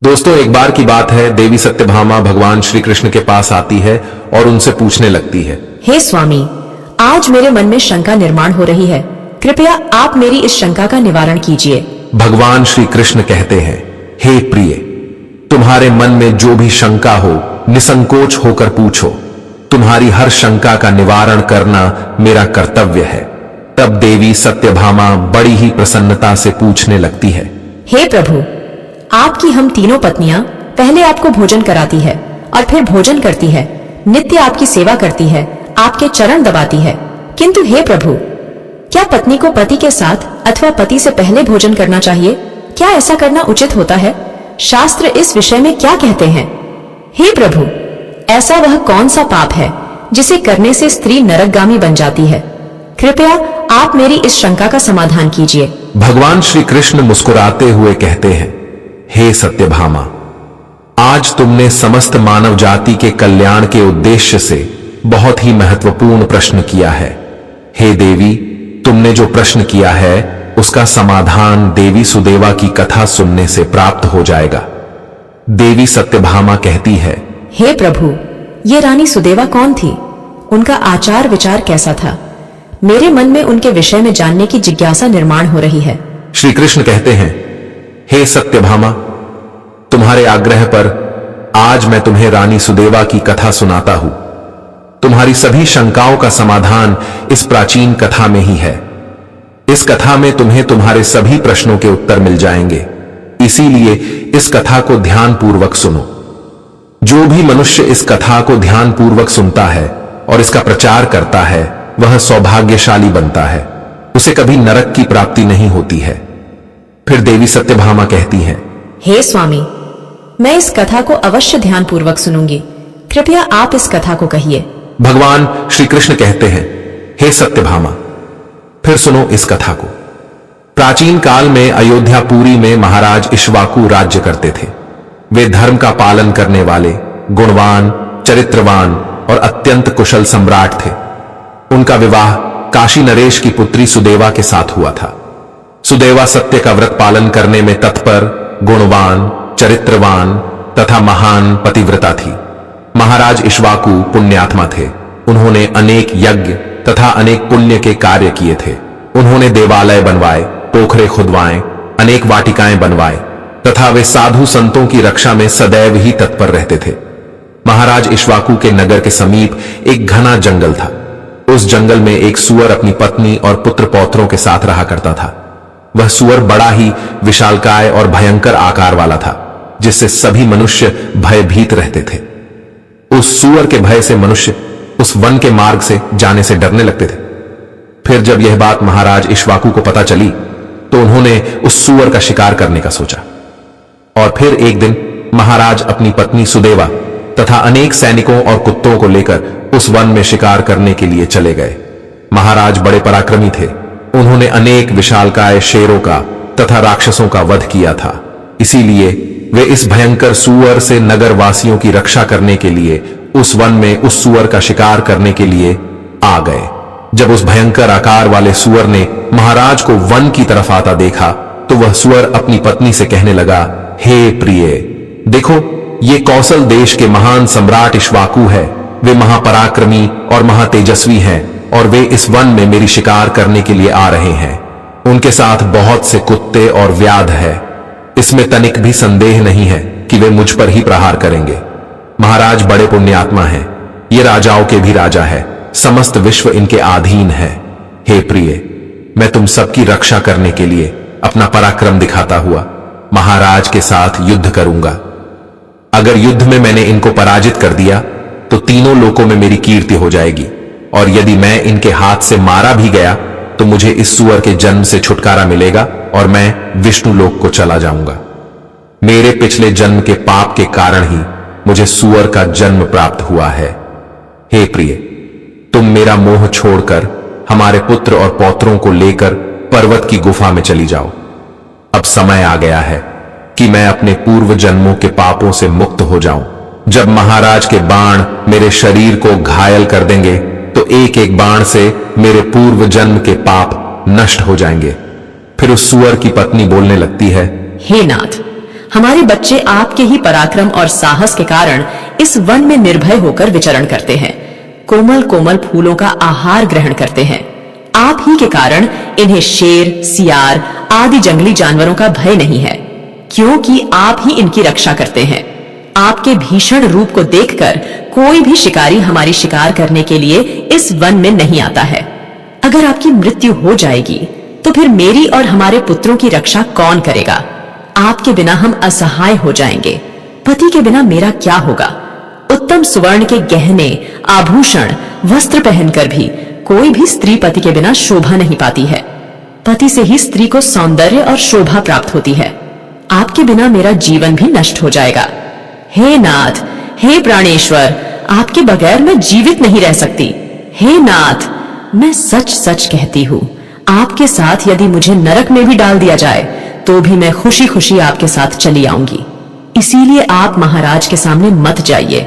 दोस्तों, एक बार की बात है, देवी सत्यभामा भगवान श्री कृष्ण के पास आती है और उनसे पूछने लगती है, हे स्वामी, आज मेरे मन में शंका निर्माण हो रही है, कृपया आप मेरी इस शंका का निवारण कीजिए। भगवान श्री कृष्ण कहते हैं, हे प्रिय, तुम्हारे मन में जो भी शंका हो निसंकोच होकर पूछो। तुम्हारी हर शंका का निवारण करना मेरा कर्तव्य है। तब देवी सत्यभामा बड़ी ही प्रसन्नता से पूछने लगती है, हे प्रभु, आपकी हम तीनों पत्नियां पहले आपको भोजन कराती है और फिर भोजन करती है, नित्य आपकी सेवा करती है, आपके चरण दबाती है, किंतु हे प्रभु, क्या पत्नी को पति के साथ अथवा पति से पहले भोजन करना चाहिए? क्या ऐसा करना उचित होता है? शास्त्र इस विषय में क्या कहते हैं? हे प्रभु, ऐसा वह कौन सा पाप है जिसे करने से स्त्री नरकगामी बन जाती है? कृपया आप मेरी इस शंका का समाधान कीजिए। भगवान श्री कृष्ण मुस्कुराते हुए कहते हैं, हे सत्यभामा, आज तुमने समस्त मानव जाति के कल्याण के उद्देश्य से बहुत ही महत्वपूर्ण प्रश्न किया है। हे देवी, तुमने जो प्रश्न किया है उसका समाधान देवी सुदेवा की कथा सुनने से प्राप्त हो जाएगा। देवी सत्यभामा कहती है, हे प्रभु, ये रानी सुदेवा कौन थी? उनका आचार विचार कैसा था? मेरे मन में उनके विषय में जानने की जिज्ञासा निर्माण हो रही है। श्री कृष्ण कहते हैं, हे सत्यभामा, तुम्हारे आग्रह पर आज मैं तुम्हें रानी सुदेवा की कथा सुनाता हूं। तुम्हारी सभी शंकाओं का समाधान इस प्राचीन कथा में ही है। इस कथा में तुम्हें तुम्हारे सभी प्रश्नों के उत्तर मिल जाएंगे। इसीलिए इस कथा को ध्यानपूर्वक सुनो। जो भी मनुष्य इस कथा को ध्यानपूर्वक सुनता है और इसका प्रचार करता है, वह सौभाग्यशाली बनता है। उसे कभी नरक की प्राप्ति नहीं होती है। फिर देवी सत्यभामा कहती हैं, हे स्वामी, मैं इस कथा को अवश्य ध्यानपूर्वक सुनूंगी। कृपया आप इस कथा को कहिए। भगवान श्री कृष्ण कहते हैं, हे सत्यभामा, फिर सुनो इस कथा को। प्राचीन काल में अयोध्यापुरी में महाराज इक्ष्वाकु राज्य करते थे। वे धर्म का पालन करने वाले, गुणवान, चरित्रवान और अत्यंत कुशल सम्राट थे। उनका विवाह काशी नरेश की पुत्री सुदेवा के साथ हुआ था। सुदेवा सत्य का व्रत पालन करने में तत्पर, गुणवान, चरित्रवान तथा महान पतिव्रता थी। महाराज इक्ष्वाकु पुण्यात्मा थे। उन्होंने अनेक यज्ञ तथा अनेक पुण्य के कार्य किए थे। उन्होंने देवालय बनवाए, पोखरे खुदवाए, अनेक वाटिकाएं बनवाए तथा वे साधु संतों की रक्षा में सदैव ही तत्पर रहते थे। महाराज इक्ष्वाकु के नगर के समीप एक घना जंगल था। उस जंगल में एक सूअर अपनी पत्नी और पुत्र पौत्रों के साथ रहा करता था। वह सूअर बड़ा ही विशालकाय और भयंकर आकार वाला था, जिससे सभी मनुष्य भयभीत रहते थे। उस सूअर के भय से मनुष्य उस वन के मार्ग से जाने से डरने लगते थे। फिर जब यह बात महाराज इक्ष्वाकु को पता चली तो उन्होंने उस सूअर का शिकार करने का सोचा। और फिर एक दिन महाराज अपनी पत्नी सुदेवा तथा अनेक सैनिकों और कुत्तों को लेकर उस वन में शिकार करने के लिए चले गए। महाराज बड़े पराक्रमी थे। उन्होंने अनेक विशालकाय शेरों का तथा राक्षसों का वध किया था। इसीलिए वे इस भयंकर सूअर से नगर वासियों की रक्षा करने के लिए उस वन में उस सूअर का शिकार करने के लिए आ गए। जब उस भयंकर आकार वाले सूअर ने महाराज को वन की तरफ आता देखा तो वह सूअर अपनी पत्नी से कहने लगा, हे प्रिय, देखो, ये कौशल देश के महान सम्राट इक्ष्वाकु है। वे महापराक्रमी और महातेजस्वी हैं और वे इस वन में मेरी शिकार करने के लिए आ रहे हैं। उनके साथ बहुत से कुत्ते और व्याध है। इसमें तनिक भी संदेह नहीं है कि वे मुझ पर ही प्रहार करेंगे। महाराज बड़े पुण्यात्मा हैं। ये राजाओं के भी राजा है। समस्त विश्व इनके अधीन है। हे प्रिय, मैं तुम सबकी रक्षा करने के लिए अपना पराक्रम दिखाता हुआ महाराज के साथ युद्ध करूंगा। अगर युद्ध में मैंने इनको पराजित कर दिया तो तीनों लोकों में मेरी कीर्ति हो जाएगी, और यदि मैं इनके हाथ से मारा भी गया तो मुझे इस सूअर के जन्म से छुटकारा मिलेगा और मैं विष्णु लोक को चला जाऊंगा। मेरे पिछले जन्म के पाप के कारण ही मुझे सूअर का जन्म प्राप्त हुआ है। हे प्रिय, तुम मेरा मोह छोड़कर हमारे पुत्र और पौत्रों को लेकर पर्वत की गुफा में चली जाओ। अब समय आ गया है कि मैं अपने पूर्व जन्मों के पापों से मुक्त हो जाऊं। जब महाराज के बाण मेरे शरीर को घायल कर देंगे तो एक एक बाण से मेरे पूर्व जन्म के पाप नष्ट हो जाएंगे। फिर उस सूअर की पत्नी बोलने लगती है, हे नाथ, हमारे बच्चे आपके ही पराक्रम और साहस के कारण इस वन में निर्भय होकर विचरण करते हैं, कोमल कोमल फूलों का आहार ग्रहण करते हैं। आप ही के कारण इन्हें शेर, सियार आदि जंगली जानवरों का भय नहीं है, क्योंकि आप ही इनकी रक्षा करते हैं। आपके भीषण रूप को देखकर कोई भी शिकारी हमारी शिकार करने के लिए इस वन में नहीं आता है। अगर आपकी मृत्यु हो जाएगी तो फिर मेरी और हमारे पुत्रों की रक्षा कौन करेगा? आपके बिना हम असहाय हो जाएंगे। पति के बिना मेरा क्या होगा? उत्तम सुवर्ण के गहने, आभूषण, वस्त्र पहनकर भी कोई भी स्त्री पति के बिना शोभा नहीं पाती है। पति से ही स्त्री को सौंदर्य और शोभा प्राप्त होती है। आपके बिना मेरा जीवन भी नष्ट हो जाएगा। हे नाथ, हे प्राणेश्वर, आपके बगैर मैं जीवित नहीं रह सकती। हे नाथ, मैं सच सच कहती हूँ, आपके साथ यदि मुझे नरक में भी डाल दिया जाए तो भी मैं खुशी खुशी आपके साथ चली आऊंगी। इसीलिए आप महाराज के सामने मत जाइए।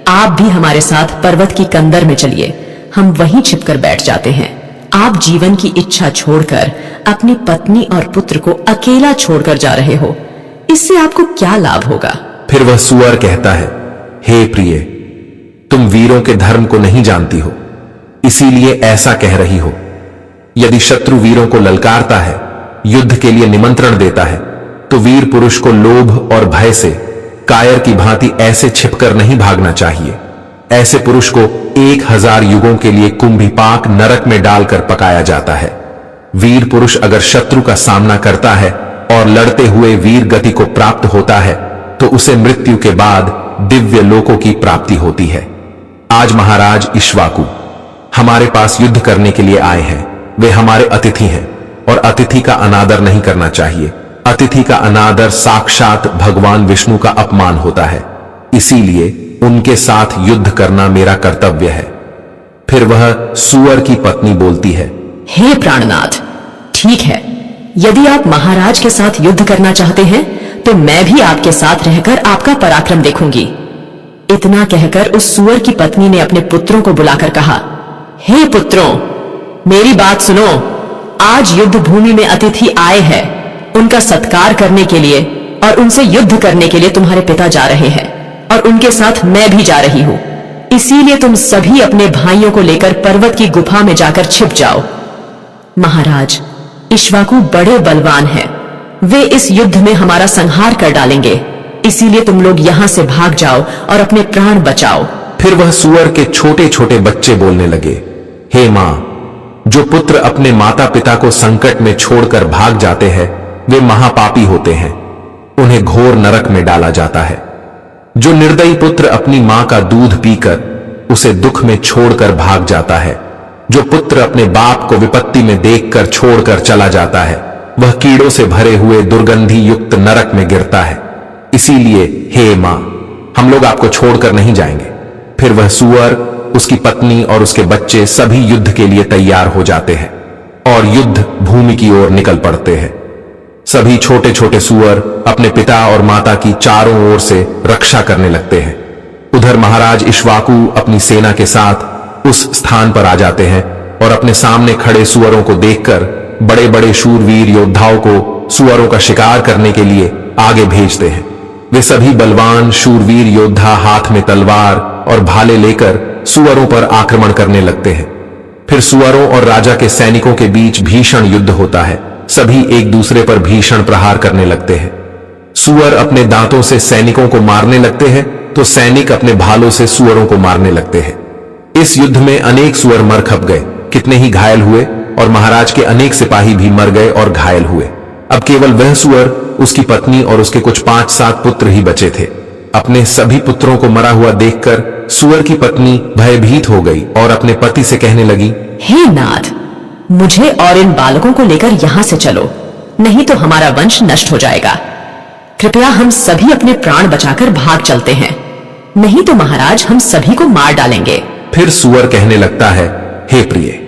आप भी हमारे साथ पर्वत की कंदर में चलिए, हम वहीं छिपकर बैठ जाते हैं। आप जीवन की इच्छा छोड़कर अपनी पत्नी और पुत्र को अकेला छोड़कर जा रहे हो, इससे आपको क्या लाभ होगा? फिर वह सूअर कहता है, हे प्रिय, तुम वीरों के धर्म को नहीं जानती हो, इसीलिए ऐसा कह रही हो। यदि शत्रु वीरों को ललकारता है, युद्ध के लिए निमंत्रण देता है, तो वीर पुरुष को लोभ और भय से कायर की भांति ऐसे छिपकर नहीं भागना चाहिए। ऐसे पुरुष को 1000 युगों के लिए कुंभीपाक नरक में डालकर पकाया जाता है। वीर पुरुष अगर शत्रु का सामना करता है और लड़ते हुए वीर गति को प्राप्त होता है तो उसे मृत्यु के बाद दिव्य लोकों की प्राप्ति होती है। आज महाराज इक्ष्वाकु हमारे पास युद्ध करने के लिए आए हैं। वे हमारे अतिथि हैं और अतिथि का अनादर नहीं करना चाहिए। अतिथि का अनादर साक्षात भगवान विष्णु का अपमान होता है, इसीलिए उनके साथ युद्ध करना मेरा कर्तव्य है। फिर वह सूअर की पत्नी बोलती है, हे प्राणनाथ, ठीक है, यदि आप महाराज के साथ युद्ध करना चाहते हैं तो मैं भी आपके साथ रहकर आपका पराक्रम देखूंगी। इतना कहकर उस सूअर की पत्नी ने अपने पुत्रों को बुलाकर कहा, हे पुत्रों, मेरी बात सुनो। आज युद्ध भूमि में अतिथि आए हैं, उनका सत्कार करने के लिए और उनसे युद्ध करने के लिए तुम्हारे पिता जा रहे हैं और उनके साथ मैं भी जा रही हूं। इसीलिए तुम सभी अपने भाइयों को लेकर पर्वत की गुफा में जाकर छिप जाओ। महाराज, इक्ष्वाकु बड़े बलवान हैं, वे इस युद्ध में हमारा संहार कर डालेंगे, इसीलिए तुम लोग यहां से भाग जाओ और अपने प्राण बचाओ। फिर वह सूअर के छोटे छोटे बच्चे बोलने लगे, हे मां, जो पुत्र अपने माता पिता को संकट में छोड़कर भाग जाते हैं वे महापापी होते हैं, उन्हें घोर नरक में डाला जाता है। जो निर्दयी पुत्र अपनी मां का दूध पीकर उसे दुख में छोड़कर भाग जाता है, जो पुत्र अपने बाप को विपत्ति में देखकर छोड़कर चला जाता है, वह कीड़ों से भरे हुए दुर्गंधी युक्त नरक में गिरता है। इसीलिए हे मां, हम लोग आपको छोड़कर नहीं जाएंगे। फिर वह सूअर, उसकी पत्नी और उसके बच्चे सभी युद्ध के लिए तैयार हो जाते हैं और युद्ध भूमि की ओर निकल पड़ते हैं। सभी छोटे छोटे सूअर अपने पिता और माता की चारों ओर से रक्षा करने लगते हैं। उधर महाराज इक्ष्वाकु अपनी सेना के साथ उस स्थान पर आ जाते हैं और अपने सामने खड़े सूअरों को देखकर बड़े बड़े शूरवीर योद्धाओं को सूअरों का शिकार करने के लिए आगे भेजते हैं। वे सभी बलवान शूरवीर योद्धा हाथ में तलवार और भाले लेकर सूअरों पर आक्रमण करने लगते हैं। फिर सूअरों और राजा के सैनिकों के बीच भीषण युद्ध होता है। सभी एक दूसरे पर भीषण प्रहार करने लगते हैं। सूअर अपने दांतों से सैनिकों को मारने लगते हैं तो सैनिक अपने भालों से सूअरों को मारने लगते हैं। इस युद्ध में अनेक सूअर मर खप गए, कितने ही घायल हुए और महाराज के अनेक सिपाही भी मर गए और घायल हुए। अब केवल वह सूअर, उसकी पत्नी और उसके कुछ 5-7 पुत्र ही बचे थे। अपने सभी पुत्रों को मरा हुआ देखकर सूअर की पत्नी भयभीत हो गई और अपने पति से कहने लगी, हे नाथ, मुझे और इन बालकों को लेकर यहां से चलो, नहीं तो हमारा वंश नष्ट हो जाएगा। कृपया हम सभी अपने प्राण बचाकर भाग चलते हैं, नहीं तो महाराज हम सभी को मार डालेंगे। फिर सूअर कहने लगता है, हे प्रिय,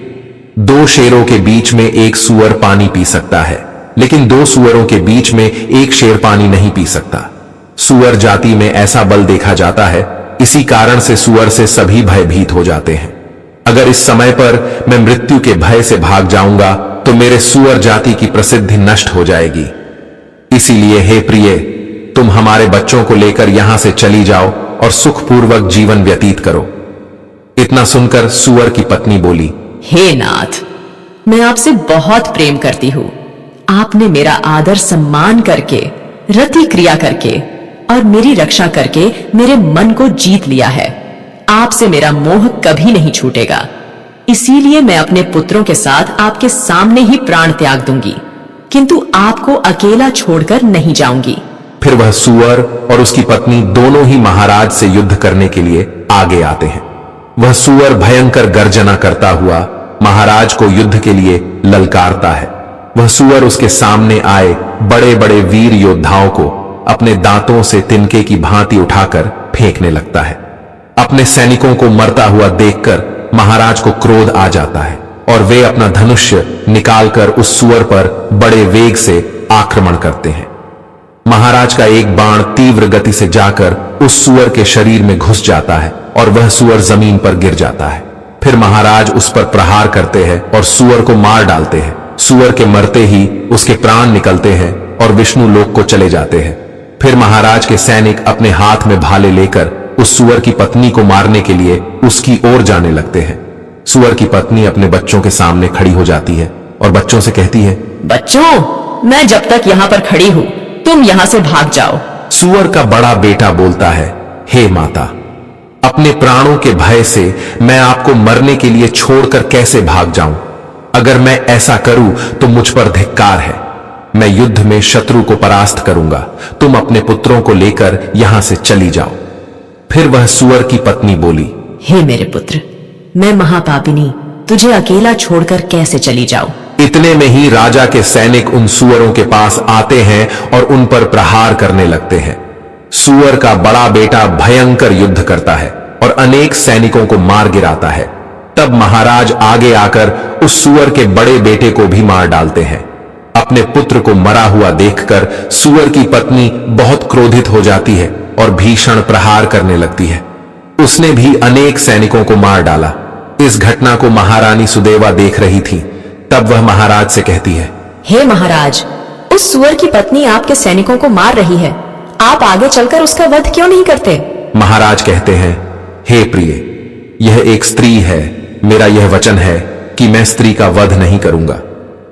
2 शेरों के बीच में एक सूअर पानी पी सकता है, लेकिन 2 सूअरों के बीच में एक शेर पानी नहीं पी सकता। सूअर जाति में ऐसा बल देखा जाता है, इसी कारण से सूअर से सभी भयभीत हो जाते हैं। अगर इस समय पर मैं मृत्यु के भय से भाग जाऊंगा तो मेरे सूअर जाति की प्रसिद्धि नष्ट हो जाएगी। इसीलिए हे प्रिय, तुम हमारे बच्चों को लेकर यहां से चली जाओ और सुखपूर्वक जीवन व्यतीत करो। इतना सुनकर सूअर की पत्नी बोली, हे नाथ, मैं आपसे बहुत प्रेम करती हूँ। आपने मेरा आदर सम्मान करके, रति क्रिया करके और मेरी रक्षा करके मेरे मन को जीत लिया है। आपसे मेरा मोह कभी नहीं छूटेगा। इसीलिए मैं अपने पुत्रों के साथ आपके सामने ही प्राण त्याग दूंगी, किंतु आपको अकेला छोड़कर नहीं जाऊंगी। फिर वह सूअर और उसकी पत्नी दोनों ही महाराज से युद्ध करने के लिए आगे आते हैं। वह सूअर भयंकर गर्जना करता हुआ महाराज को युद्ध के लिए ललकारता है। वह सूअर उसके सामने आए बड़े बड़े वीर योद्धाओं को अपने दांतों से तिनके की भांति उठाकर फेंकने लगता है। अपने सैनिकों को मरता हुआ देखकर महाराज को क्रोध आ जाता है और वे अपना धनुष्य निकालकर उस सूअर पर बड़े वेग से आक्रमण करते हैं। महाराज का एक बाण तीव्र गति से जाकर उस सूअर के शरीर में घुस जाता है और वह सूअर जमीन पर गिर जाता है। फिर महाराज उस पर प्रहार करते हैं और सूअर को मार डालते हैं। सूअर के मरते ही उसके प्राण निकलते हैं और विष्णु लोक को चले जाते हैं। फिर महाराज के सैनिक अपने हाथ में भाले लेकर उस सूअर की पत्नी को मारने के लिए उसकी ओर जाने लगते हैं। सूअर की पत्नी अपने बच्चों के सामने खड़ी हो जाती है और बच्चों से कहती है, बच्चों, मैं जब तक यहाँ पर खड़ी हूँ, तुम यहाँ से भाग जाओ। सूअर का बड़ा बेटा बोलता है, हे माता, अपने प्राणों के भय से मैं आपको मरने के लिए छोड़कर कैसे भाग जाऊं? अगर मैं ऐसा करूं तो मुझ पर धिक्कार है। मैं युद्ध में शत्रु को परास्त करूंगा। तुम अपने पुत्रों को लेकर यहां से चली जाओ। फिर वह सूअर की पत्नी बोली, हे मेरे पुत्र, मैं महापापिनी तुझे अकेला छोड़कर कैसे चली जाऊं? इतने में ही राजा के सैनिक उन सूअरों के पास आते हैं और उन पर प्रहार करने लगते हैं। सूअर का बड़ा बेटा भयंकर युद्ध करता है और अनेक सैनिकों को मार गिराता है। तब महाराज आगे आकर उस सूअर के बड़े बेटे को भी मार डालते हैं। अपने पुत्र को मरा हुआ देखकर सूअर की पत्नी बहुत क्रोधित हो जाती है और भीषण प्रहार करने लगती है। उसने भी अनेक सैनिकों को मार डाला। इस घटना को महारानी सुदेवा देख रही थी। तब वह महाराज से कहती है, हे महाराज, उस सूअर की पत्नी आपके सैनिकों को मार रही है। आप आगे चलकर उसका वध क्यों नहीं करते? महाराज कहते हैं, हे प्रिय, यह एक स्त्री है। मेरा यह वचन है कि मैं स्त्री का वध नहीं करूंगा।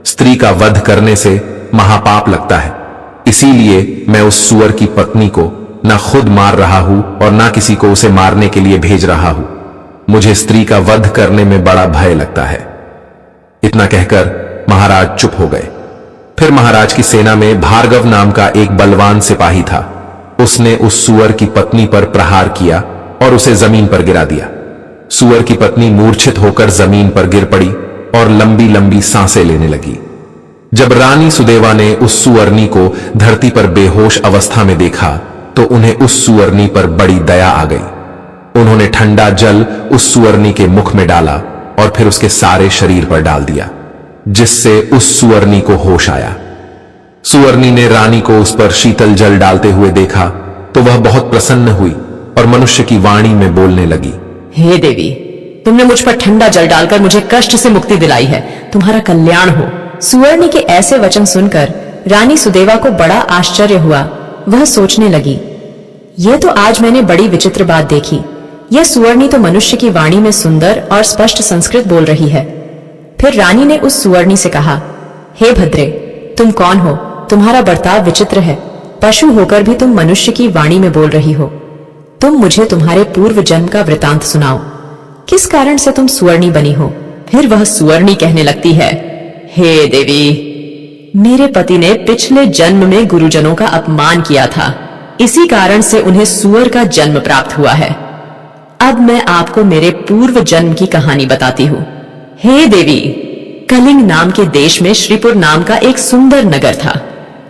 स्त्री का वध करने से महापाप लगता है। इसीलिए मैं उस सूअर की पत्नी को ना खुद मार रहा हूं और ना किसी को उसे मारने के लिए भेज रहा हूं। मुझे स्त्री का वध करने में बड़ा भय लगता है। इतना कहकर महाराज चुप हो गए। फिर महाराज की सेना में भार्गव नाम का एक बलवान सिपाही था। उसने उस सूअर की पत्नी पर प्रहार किया और उसे जमीन पर गिरा दिया। सूअर की पत्नी मूर्छित होकर जमीन पर गिर पड़ी और लंबी लंबी सांसें लेने लगी। जब रानी सुदेवा ने उस सुअरनी को धरती पर बेहोश अवस्था में देखा तो उन्हें उस सुअरनी पर बड़ी दया आ गई। उन्होंने ठंडा जल उस सुअरनी के मुख में डाला और फिर उसके सारे शरीर पर डाल दिया, जिससे उस सुअरनी को होश आया। सुअरनी ने रानी को उस पर शीतल जल डालते हुए देखा तो वह बहुत प्रसन्न हुई और मनुष्य की वाणी में बोलने लगी, हे देवी, तुमने मुझ पर ठंडा जल डालकर मुझे कष्ट से मुक्ति दिलाई है। तुम्हारा कल्याण हो। सुअरनी के ऐसे वचन सुनकर रानी सुदेवा को बड़ा आश्चर्य हुआ। वह सोचने लगी, यह तो आज मैंने बड़ी विचित्र बात देखी। यह सुअरनी तो मनुष्य की वाणी में सुंदर और स्पष्ट संस्कृत बोल रही है। फिर रानी ने उस सुअरनी से कहा, हे भद्रे, तुम कौन हो? तुम्हारा बर्ताव विचित्र है। पशु होकर भी तुम मनुष्य की वाणी में बोल रही हो। तुम मुझे तुम्हारे पूर्व जन्म का वृतांत सुनाओ। किस कारण से तुम सुअरनी बनी हो? फिर वह सुअरनी कहने लगती है, हे देवी, मेरे पति ने पिछले जन्म में गुरुजनों का अपमान किया था। इसी कारण से उन्हें सुअर का जन्म प्राप्त हुआ है। अब मैं आपको मेरे पूर्व जन्म की कहानी बताती हूँ। हे देवी, कलिंग नाम के देश में श्रीपुर नाम का एक सुंदर नगर था।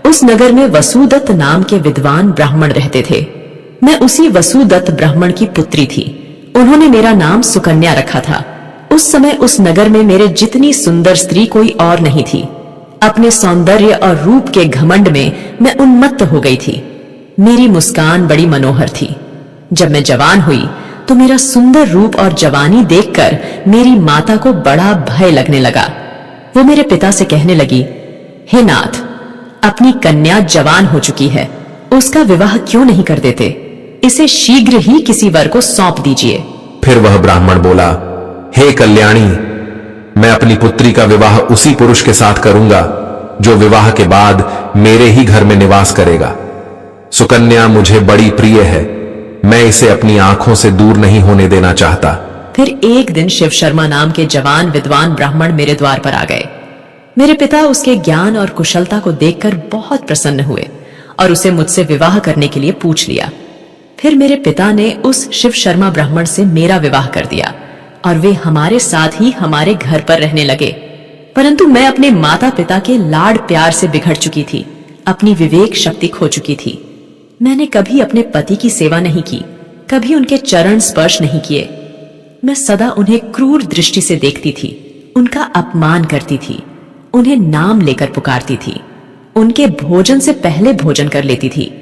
उस नगर में वसुदत्त नाम के विद्वान ब्राह्मण रहते थे। मैं उसी वसुदत्त ब्राह्मण की पुत्री थी। उन्होंने मेरा नाम सुकन्या रखा था। उस समय उस नगर में मेरे जितनी सुंदर स्त्री कोई और नहीं थी। अपने सौंदर्य और रूप के घमंड में मैं उन्मत्त हो गई थी। मेरी मुस्कान बड़ी मनोहर थी। जब मैं जवान हुई तो मेरा सुंदर रूप और जवानी देखकर मेरी माता को बड़ा भय लगने लगा। वो मेरे पिता से कहने लगी, हे नाथ, अपनी कन्या जवान हो चुकी है, उसका विवाह क्यों नहीं कर देते? इसे शीघ्र ही किसी वर को सौंप दीजिए। फिर वह ब्राह्मण बोला, हे कल्याणी, मैं अपनी पुत्री का विवाह उसी पुरुष के साथ करूंगा जो विवाह के बाद मेरे ही घर में निवास करेगा। सुकन्या मुझे बड़ी प्रिय है, मैं इसे अपनी आंखों से दूर नहीं होने देना चाहता। फिर एक दिन शिव शर्मा नाम के जवान विद्वान ब्राह्मण मेरे द्वार पर आ गए। मेरे पिता उसके ज्ञान और कुशलता को देखकर बहुत प्रसन्न हुए और उसे मुझसे विवाह करने के लिए पूछ लिया। फिर मेरे पिता ने उस शिव शर्मा ब्राह्मण से मेरा विवाह कर दिया और वे हमारे साथ ही हमारे घर पर रहने लगे। परंतु मैं अपने माता पिता के लाड प्यार से बिगड़ चुकी थी, अपनी विवेक शक्ति खो चुकी थी। मैंने कभी अपने पति की सेवा नहीं की, कभी उनके चरण स्पर्श नहीं किए। मैं सदा उन्हें क्रूर दृष्टि से देखती थी, उनका अपमान करती थी, उन्हें नाम लेकर पुकारती थी, उनके भोजन से पहले भोजन कर लेती थी।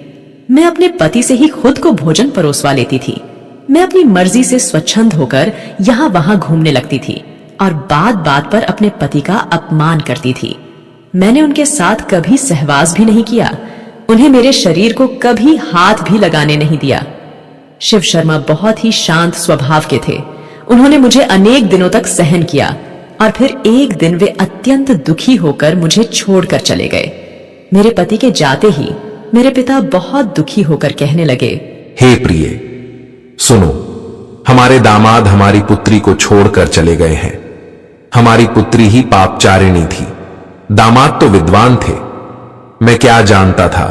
मैं अपने पति से ही खुद को भोजन परोसवा लेती थी। मैं अपनी मर्जी से स्वच्छंद होकर यहाँ वहां घूमने लगती थी और बात बात पर अपने पति का अपमान करती थी। मैंने उनके साथ कभी सहवास भी नहीं किया, उन्हें मेरे शरीर को कभी हाथ भी लगाने नहीं दिया। शिव शर्मा बहुत ही शांत स्वभाव के थे। उन्होंने मुझे अनेक दिनों तक सहन किया और फिर एक दिन वे अत्यंत दुखी होकर मुझे छोड़कर चले गए। मेरे पति के जाते ही मेरे पिता बहुत दुखी होकर कहने लगे, हे प्रिय, सुनो, हमारे दामाद हमारी पुत्री को छोड़कर चले गए हैं। हमारी पुत्री ही पापचारिणी थी, दामाद तो विद्वान थे। मैं क्या जानता था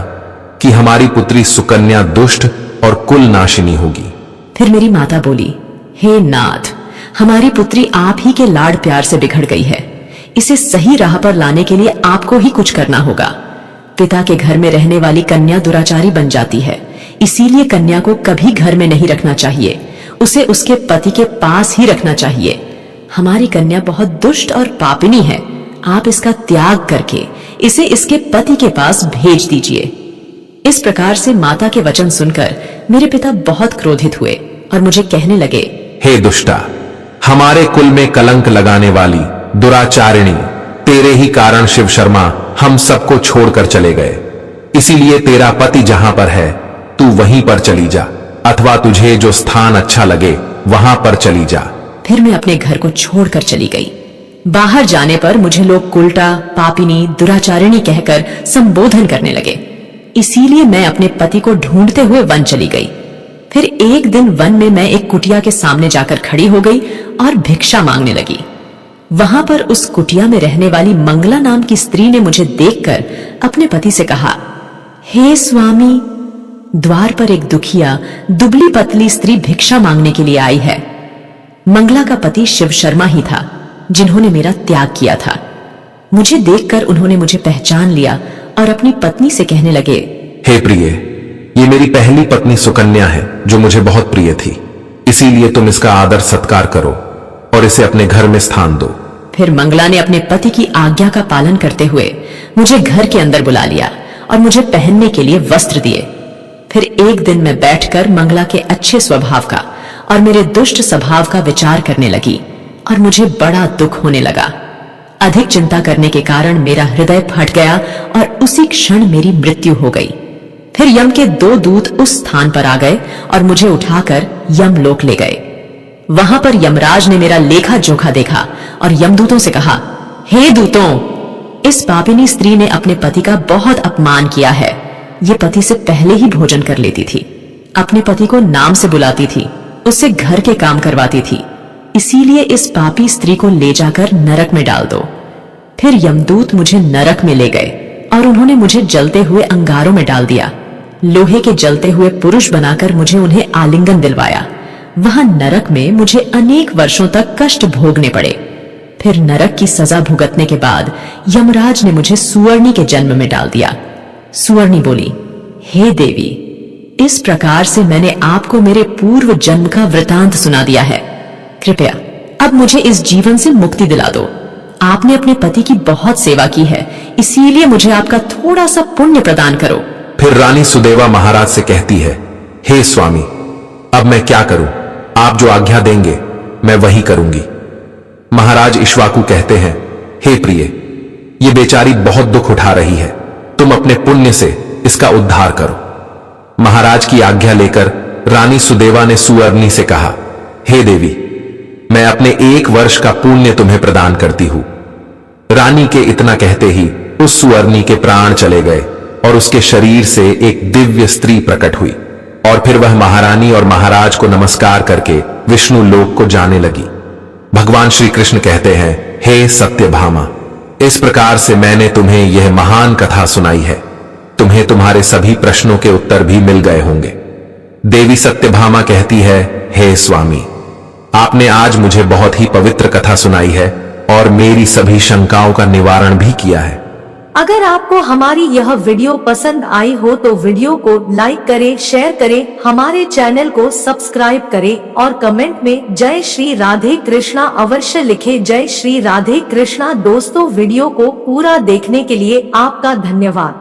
कि हमारी पुत्री सुकन्या दुष्ट और कुल नाशिनी होगी। फिर मेरी माता बोली, हे नाथ, हमारी पुत्री आप ही के लाड प्यार से बिगड़ गई है। इसे सही राह पर लाने के लिए आपको ही कुछ करना होगा। पिता के घर में रहने वाली कन्या दुराचारी बन जाती है, इसीलिए कन्या को कभी घर में नहीं रखना चाहिए, उसे उसके पति के पास ही रखना चाहिए। हमारी कन्या बहुत दुष्ट और पापिनी है, आप इसका त्याग करके इसे इसके पति के पास भेज दीजिए। इस प्रकार से माता के वचन सुनकर मेरे पिता बहुत क्रोधित हुए और मुझे कहने लगे, हे दुष्टा, हमारे कुल में कलंक लगाने वाली दुराचारिणी, तेरे ही कारण शिव शर्मा हम सबको छोड़कर चले गए। इसीलिए तेरा पति जहां पर है तू वहीं पर चली जा, अथवा तुझे जो स्थान अच्छा लगे वहां पर चली जा। फिर मैं अपने घर को छोड़कर चली गई। बाहर जाने पर मुझे लोग कुलटा, पापिनी, दुराचारिणी कहकर संबोधन करने लगे। इसीलिए मैं अपने पति को ढूंढते हुए वन चली गई। फिर एक दिन वन में मैं एक कुटिया के सामने जाकर खड़ी हो गई और भिक्षा मांगने लगी। वहां पर उस कुटिया में रहने वाली मंगला नाम की स्त्री ने मुझे देखकर अपने पति से कहा, हे स्वामी, द्वार पर एक दुखिया दुबली पतली स्त्री भिक्षा मांगने के लिए आई है। मंगला का पति शिव शर्मा ही था, जिन्होंने मेरा त्याग किया था। मुझे देखकर उन्होंने मुझे पहचान लिया और अपनी पत्नी से कहने लगे, हे प्रिय, ये मेरी पहली पत्नी सुकन्या है जो मुझे बहुत प्रिय थी, इसीलिए तुम इसका आदर सत्कार करो और इसे अपने घर में स्थान दो। फिर मंगला ने अपने पति की आज्ञा का पालन करते हुए मुझे घर के अंदर बुला लिया और मुझे पहनने के लिए वस्त्र दिए। फिर एक दिन मैं बैठकर मंगला के अच्छे स्वभाव का और मेरे दुष्ट स्वभाव का विचार करने लगी और मुझे बड़ा दुख होने लगा। अधिक चिंता करने के कारण मेरा हृदय फट गया और उसी क्षण मेरी मृत्यु हो गई। फिर यम के 2 दूत उस स्थान पर आ गए और मुझे उठाकर यमलोक ले गए। वहां पर यमराज ने मेरा लेखा जोखा देखा और यमदूतों से कहा, हे दूतों, इस पापिनी स्त्री ने अपने पति का बहुत अपमान किया है। ये पति से पहले ही भोजन कर लेती थी, अपने पति को नाम से बुलाती थी, उससे घर के काम करवाती थी। इसीलिए इस पापी स्त्री को ले जाकर नरक में डाल दो। फिर यमदूत मुझे नरक में ले गए और उन्होंने मुझे जलते हुए अंगारों में डाल दिया। लोहे के जलते हुए पुरुष बनाकर मुझे उन्हें आलिंगन दिलवाया। वहां नरक में मुझे अनेक वर्षों तक कष्ट भोगने पड़े। फिर नरक की सजा भुगतने के बाद यमराज ने मुझे सुवर्णी के जन्म में डाल दिया। सुवर्णी बोली, हे देवी, इस प्रकार से मैंने आपको मेरे पूर्व जन्म का वृतांत सुना दिया है। कृपया अब मुझे इस जीवन से मुक्ति दिला दो। आपने अपने पति की बहुत सेवा की है, इसीलिए मुझे आपका थोड़ा सा पुण्य प्रदान करो। फिर रानी सुदेवा महाराज से कहती है, हे स्वामी, अब मैं क्या करूं? आप जो आज्ञा देंगे मैं वही करूंगी। महाराज इक्ष्वाकु कहते हैं, हे प्रिय, ये बेचारी बहुत दुख उठा रही है, तुम अपने पुण्य से इसका उद्धार करो। महाराज की आज्ञा लेकर रानी सुदेवा ने सुअर्णी से कहा, हे देवी, मैं अपने 1 वर्ष का पुण्य तुम्हें प्रदान करती हूं। रानी के इतना कहते ही उस सुअर्णी के प्राण चले गए और उसके शरीर से एक दिव्य स्त्री प्रकट हुई और फिर वह महारानी और महाराज को नमस्कार करके विष्णु लोक को जाने लगी। भगवान श्री कृष्ण कहते हैं, हे सत्यभामा, इस प्रकार से मैंने तुम्हें यह महान कथा सुनाई है। तुम्हें तुम्हारे सभी प्रश्नों के उत्तर भी मिल गए होंगे। देवी सत्यभामा कहती है, हे स्वामी, आपने आज मुझे बहुत ही पवित्र कथा सुनाई है और मेरी सभी शंकाओं का निवारण भी किया है। अगर आपको हमारी यह वीडियो पसंद आई हो तो वीडियो को लाइक करें, शेयर करें, हमारे चैनल को सब्सक्राइब करें और कमेंट में जय श्री राधे कृष्णा अवश्य लिखें। जय श्री राधे कृष्णा। दोस्तों, वीडियो को पूरा देखने के लिए आपका धन्यवाद।